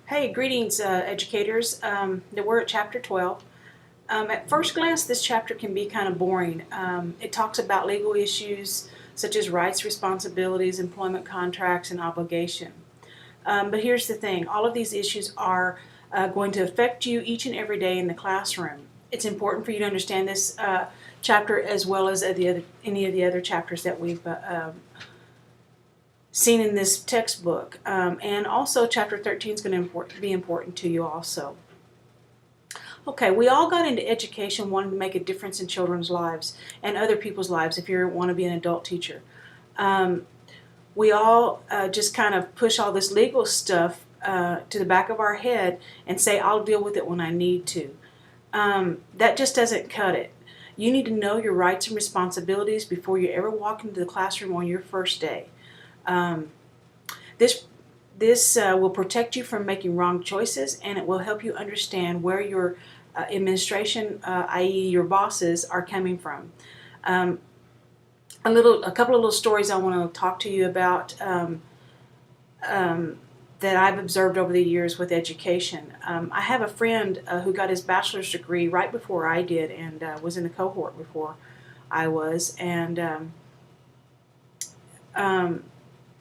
Hey, greetings, educators. We're at chapter 12. At first glance, this chapter can be kind of boring. It talks about legal issues such as rights, responsibilities, employment contracts, and obligation. But here's the thing, all of these issues are going to affect you each and every day in the classroom. It's important for you to understand this chapter as well as any of the other chapters that we've seen in this textbook. And also chapter 13 is going to be important to you also. Okay, we all got into education wanting to make a difference in children's lives and other people's lives if you want to be an adult teacher. We all just kind of push all this legal stuff to the back of our head and say, I'll deal with it when I need to. That just doesn't cut it. You need to know your rights and responsibilities before you ever walk into the classroom on your first day. This will protect you from making wrong choices, and it will help you understand where your administration, i.e. your bosses, are coming from. A couple of little stories I want to talk to you about that I've observed over the years with education. I have a friend who got his bachelor's degree right before I did and was in the cohort before I was, and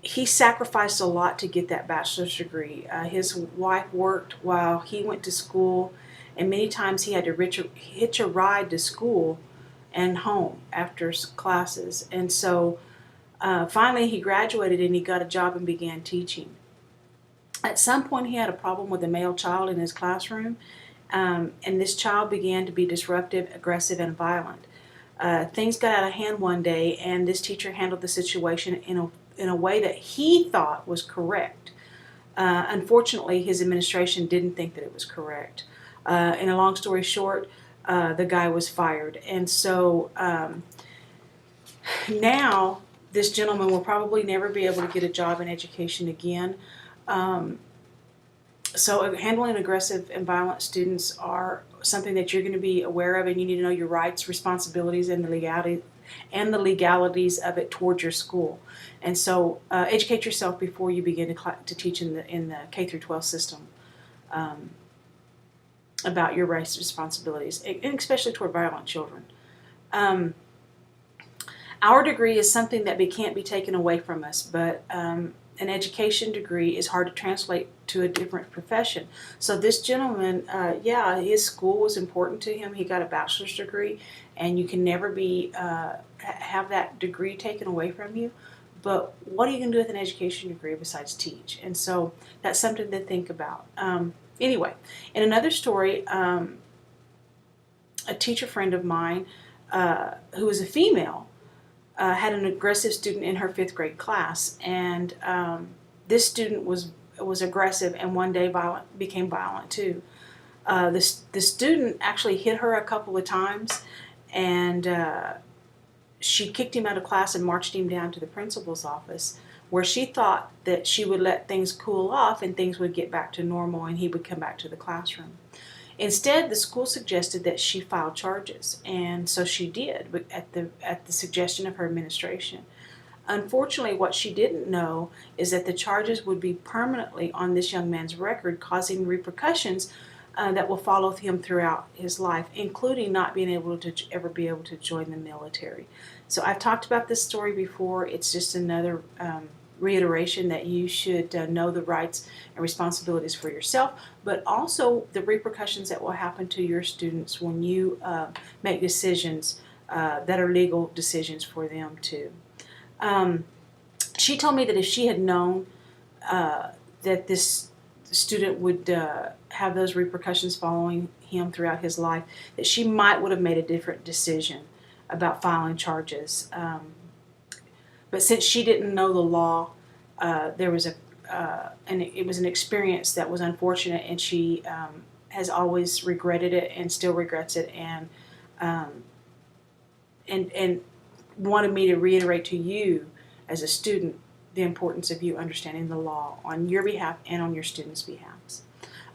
he sacrificed a lot to get that bachelor's degree. His wife worked while he went to school, and many times he had to hitch a ride to school and home after classes. And so finally he graduated and he got a job and began teaching. At some point he had a problem with a male child in his classroom, and this child began to be disruptive, aggressive, and violent. Things got out of hand one day, and this teacher handled the situation in a way that he thought was correct. Unfortunately, his administration didn't think that it was correct. In a long story short, the guy was fired. And so now this gentleman will probably never be able to get a job in education again. So handling aggressive and violent students are something that you're going to be aware of, and you need to know your rights, responsibilities, and the legalities of it towards your school. And so educate yourself before you begin to teach in the K through 12 system about your rights and responsibilities, and especially toward violent children. Our degree is something that can't be taken away from us, but an education degree is hard to translate to a different profession. So this gentleman, his school was important to him. He got a bachelor's degree, and you can never have that degree taken away from you. But what are you going to do with an education degree besides teach? And so that's something to think about. Anyway, in another story, a teacher friend of mine who was a female had an aggressive student in her 5th grade class, and this student was aggressive, and one day became violent too. The student actually hit her a couple of times, and she kicked him out of class and marched him down to the principal's office, where she thought that she would let things cool off and things would get back to normal and he would come back to the classroom. Instead, the school suggested that she file charges, and so she did at the suggestion of her administration. Unfortunately, what she didn't know is that the charges would be permanently on this young man's record, causing repercussions that will follow him throughout his life, including not being able to ever be able to join the military. So I've talked about this story before. It's just another reiteration that you should know the rights and responsibilities for yourself, but also the repercussions that will happen to your students when you make decisions that are legal decisions for them too. She told me that if she had known that this student would have those repercussions following him throughout his life, that she would have made a different decision about filing charges. But since she didn't know the law, there was and it was an experience that was unfortunate, and she has always regretted it and still regrets it, and wanted me to reiterate to you as a student the importance of you understanding the law on your behalf and on your students' behalves.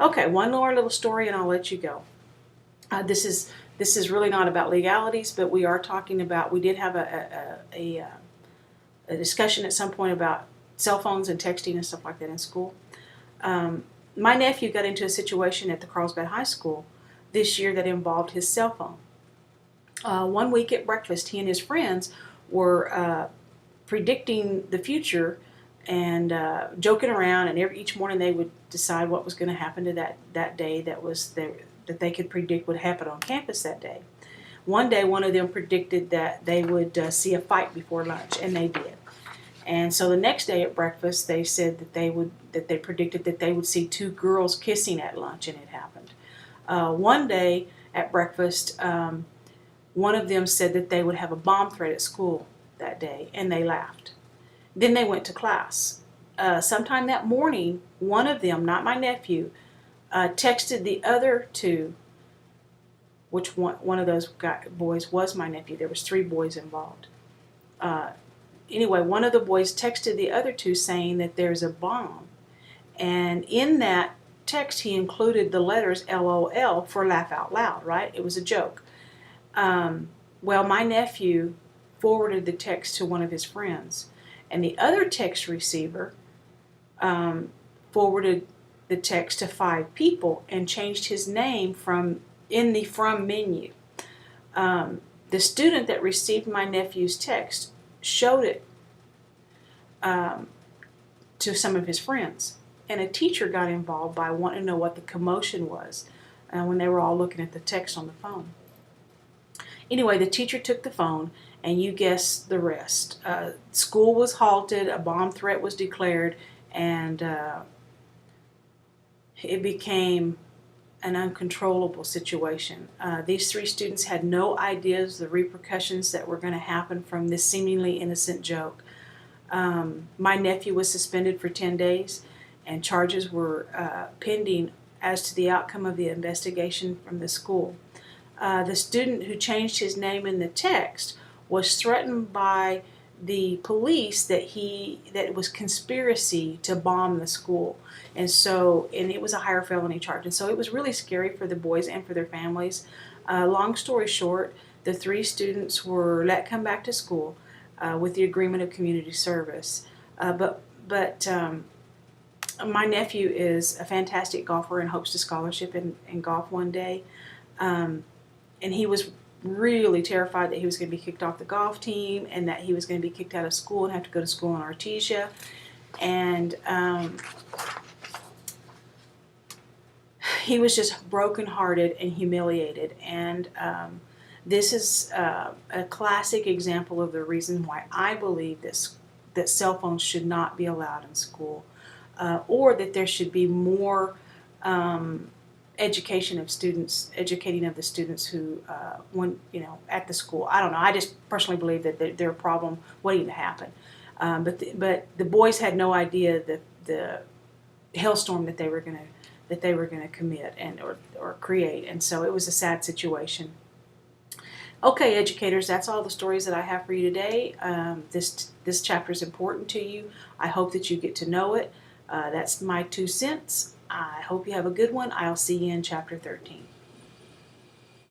Okay, one more little story and I'll let you go. This is really not about legalities, but we are talking about, we did have a discussion at some point about cell phones and texting and stuff like that in school. My nephew got into a situation at the Carlsbad High School this year that involved his cell phone. One week at breakfast, he and his friends were predicting the future and joking around, and each morning they would decide what was going to happen to that day that they could predict would happen on campus that day. One day, one of them predicted that they would see a fight before lunch, and they did. And so the next day at breakfast, they said that they predicted that they would see two girls kissing at lunch, and it happened. One day at breakfast, one of them said that they would have a bomb threat at school that day, and they laughed. Then they went to class. Sometime that morning, one of them, not my nephew, texted the other two, which one of those boys was my nephew. There was 3 boys involved. Anyway, one of the boys texted the other two saying that there's a bomb. And in that text, he included the letters LOL for laugh out loud, right? It was a joke. Well, my nephew forwarded the text to one of his friends, and the other text receiver forwarded the text to 5 people and changed his name in the from menu. The student that received my nephew's text showed it to some of his friends, and a teacher got involved by wanting to know what the commotion was when they were all looking at the text on the phone. Anyway, the teacher took the phone, and you guess the rest. School was halted, a bomb threat was declared, and it became an uncontrollable situation. These 3 students had no ideas the repercussions that were going to happen from this seemingly innocent joke. My nephew was suspended for 10 days, and charges were pending as to the outcome of the investigation from the school. The student who changed his name in the text was threatened by the police that it was conspiracy to bomb the school, and it was a higher felony charge, and so it was really scary for the boys and for their families. Long story short, the 3 students were let come back to school with the agreement of community service. But my nephew is a fantastic golfer and hopes to scholarship in golf one day. And he was really terrified that he was going to be kicked off the golf team and that he was going to be kicked out of school and have to go to school in Artesia. And he was just brokenhearted and humiliated. And this is a classic example of the reason why I believe that cell phones should not be allowed in school, or that there should be more educating of the students who, at the school. I don't know. I just personally believe that they're a problem waiting to happen. But the boys had no idea that the hailstorm that they were going to commit or create, and so it was a sad situation. Okay, educators, that's all the stories that I have for you today. This chapter is important to you. I hope that you get to know it. That's my 2 cents. I hope you have a good one. I'll see you in chapter 13.